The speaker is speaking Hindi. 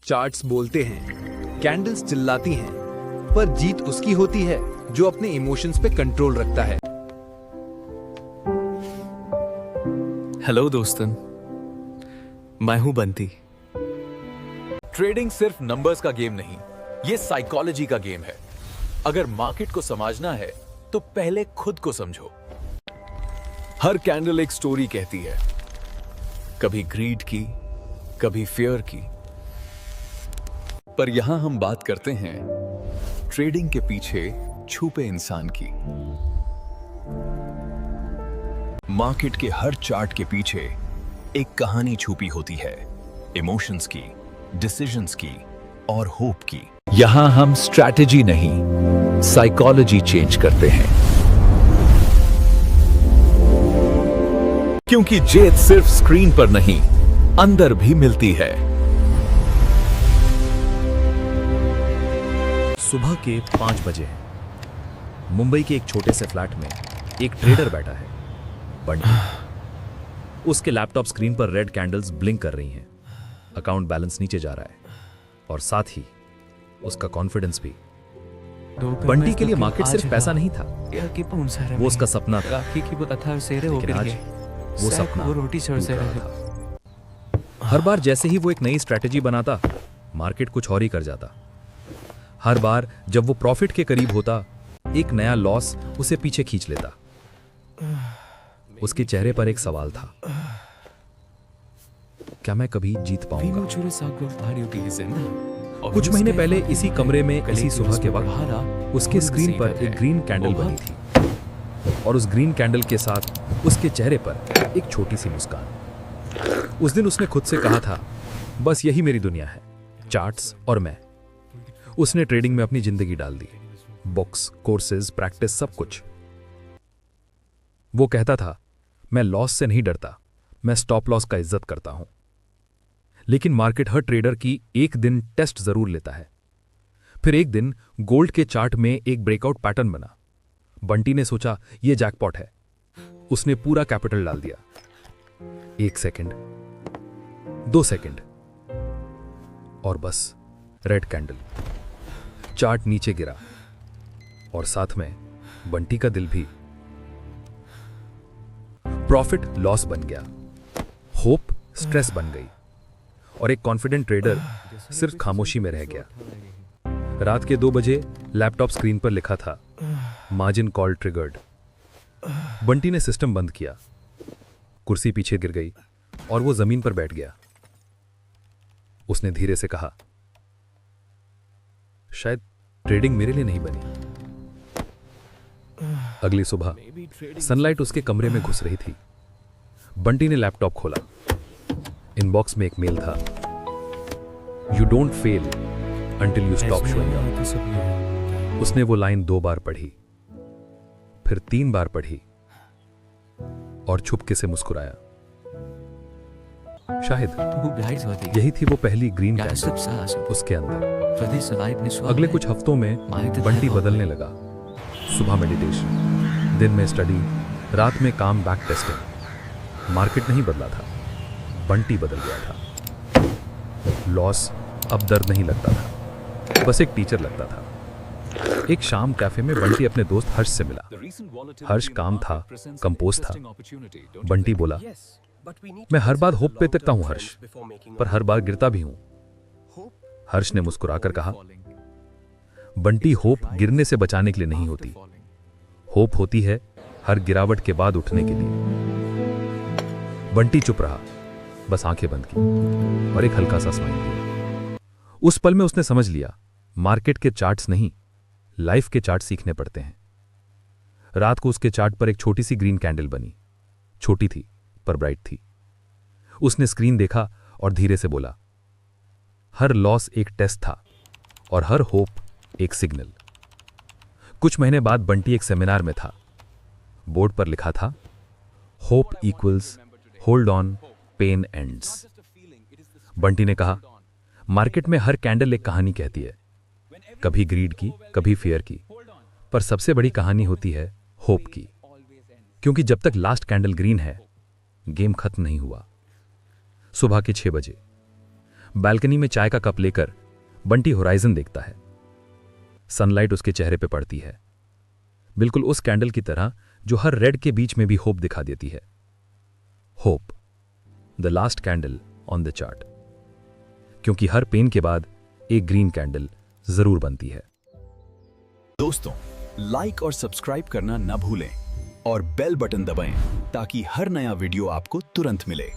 चार्ट्स बोलते हैं, कैंडल्स चिल्लाती हैं, पर जीत उसकी होती है जो अपने इमोशंस पे कंट्रोल रखता है। हेलो दोस्तन, मैं हूं बंटी। ट्रेडिंग सिर्फ नंबर्स का गेम नहीं, ये साइकोलॉजी का गेम है। अगर मार्केट को समझना है तो पहले खुद को समझो। हर कैंडल एक स्टोरी कहती है, कभी ग्रीड की, कभी फियर की। पर यहां हम बात करते हैं ट्रेडिंग के पीछे छुपे इंसान की। मार्केट के हर चार्ट के पीछे एक कहानी छुपी होती है, इमोशंस की, डिसीजंस की और होप की। यहां हम स्ट्रैटेजी नहीं, साइकोलॉजी चेंज करते हैं, क्योंकि जीत सिर्फ स्क्रीन पर नहीं, अंदर भी मिलती है। सुबह के 5 बजे हैं। मुंबई के एक छोटे से फ्लैट में एक ट्रेडर बैठा है, बंटी। उसके लैपटॉप स्क्रीन पर रेड कैंडल्स ब्लिंक कर रही हैं। अकाउंट बैलेंस नीचे जा रहा है और साथ ही उसका कॉन्फिडेंस भी। बंटी के लिए मार्केट सिर्फ पैसा नहीं था, वो उसका सपना था। लेकिन आज वो सपना टूट रहा था। हर बार जैसे ही वो एक नई स्ट्रैटेजी बनाता, मार्केट कुछ और ही कर जाता। हर बार जब वो प्रॉफिट के करीब होता, एक नया लॉस उसे पीछे खींच लेता। उसके चेहरे पर एक सवाल था, क्या मैं कभी जीत पाऊंगा? कुछ महीने पहले इसी कमरे में इसी सुबह के वक्त उसके स्क्रीन पर एक ग्रीन कैंडल बनी थी और उस ग्रीन कैंडल के साथ उसके चेहरे पर एक छोटी सी मुस्कान। उस दिन उसने खुद से कहा था, बस यही मेरी दुनिया है, चार्ट्स और मैं। उसने ट्रेडिंग में अपनी जिंदगी डाल दी, बुक्स, कोर्सेज, प्रैक्टिस, सब कुछ। वो कहता था, मैं लॉस से नहीं डरता, मैं स्टॉप लॉस का इज्जत करता हूं। लेकिन मार्केट हर ट्रेडर की एक दिन टेस्ट जरूर लेता है। फिर एक दिन गोल्ड के चार्ट में एक ब्रेकआउट पैटर्न बना। बंटी ने सोचा, यह जैकपॉट है। उसने पूरा कैपिटल डाल दिया। 1 सेकंड, 2 सेकंड और बस रेड कैंडल। चार्ट नीचे गिरा और साथ में बंटी का दिल भी। प्रॉफिट लॉस बन गया, होप स्ट्रेस बन गई और एक कॉन्फिडेंट ट्रेडर सिर्फ खामोशी में रह गया। रात के 2 बजे लैपटॉप स्क्रीन पर लिखा था, मार्जिन कॉल ट्रिगर्ड। बंटी ने सिस्टम बंद किया, कुर्सी पीछे गिर गई और वो जमीन पर बैठ गया। उसने धीरे से कहा, शायद ट्रेडिंग मेरे लिए नहीं बनी। अगली सुबह सनलाइट उसके कमरे में घुस रही थी। बंटी ने लैपटॉप खोला। इनबॉक्स में एक मेल था, you don't fail until you stop showing up. उसने वो लाइन 2 बार पढ़ी, फिर 3 बार पढ़ी और चुपके से मुस्कुराया। शायद यही थी वो पहली ग्रीन कैंडल उसके अंदर। अगले कुछ हफ्तों में बंटी बदलने लगा। सुबह मेडिटेशन, दिन में स्टडी, रात में काम, बैक टेस्टिंग। मार्केट नहीं बदला था, बंटी बदल गया था। लॉस अब दर्द नहीं लगता था, बस एक टीचर लगता था। एक शाम कैफे में बंटी अपने दोस्त हर्ष से मिला। हर्ष काम था, कंपोज था। बंटी बोला, मैं हर बार होप पे तकता हूं हर्ष, पर हर बार गिरता भी हूं। हर्ष ने मुस्कुराकर कहा, बंटी, होप गिरने से बचाने के लिए नहीं होती, होप होती है हर गिरावट के बाद उठने के लिए। बंटी चुप रहा, बस आंखें बंद की और एक हल्का सा स्माइल दिया। उस पल में उसने समझ लिया, मार्केट के चार्ट्स नहीं, लाइफ के चार्ट सीखने पड़ते हैं। रात को उसके चार्ट पर एक छोटी सी ग्रीन कैंडल बनी। छोटी थी पर ब्राइट थी। उसने स्क्रीन देखा और धीरे से बोला, हर लॉस एक टेस्ट था और हर होप एक सिग्नल। कुछ महीने बाद बंटी एक सेमिनार में था। बोर्ड पर लिखा था, hope equals hold on, pen ends. Bunty ने कहा, मार्केट में हर कैंडल एक कहानी कहती है, कभी ग्रीड की, कभी फियर की, पर सबसे बड़ी कहानी होती है होप की। क्योंकि जब तक लास्ट कैंडल ग्रीन है, गेम खत्म नहीं हुआ। सुबह के 6 बजे बालकनी में चाय का कप लेकर बंटी होराइजन देखता है। सनलाइट उसके चेहरे पे पड़ती है, बिल्कुल उस कैंडल की तरह जो हर रेड के बीच में भी होप दिखा देती है। Hope, the last candle on the chart, क्योंकि हर पेन के बाद एक ग्रीन कैंडल जरूर बनती है। दोस्तों, लाइक और सब्सक्राइब करना न भूलें और बेल बटन दबाएं ताकि हर नया वीडियो आपको तुरंत मिले।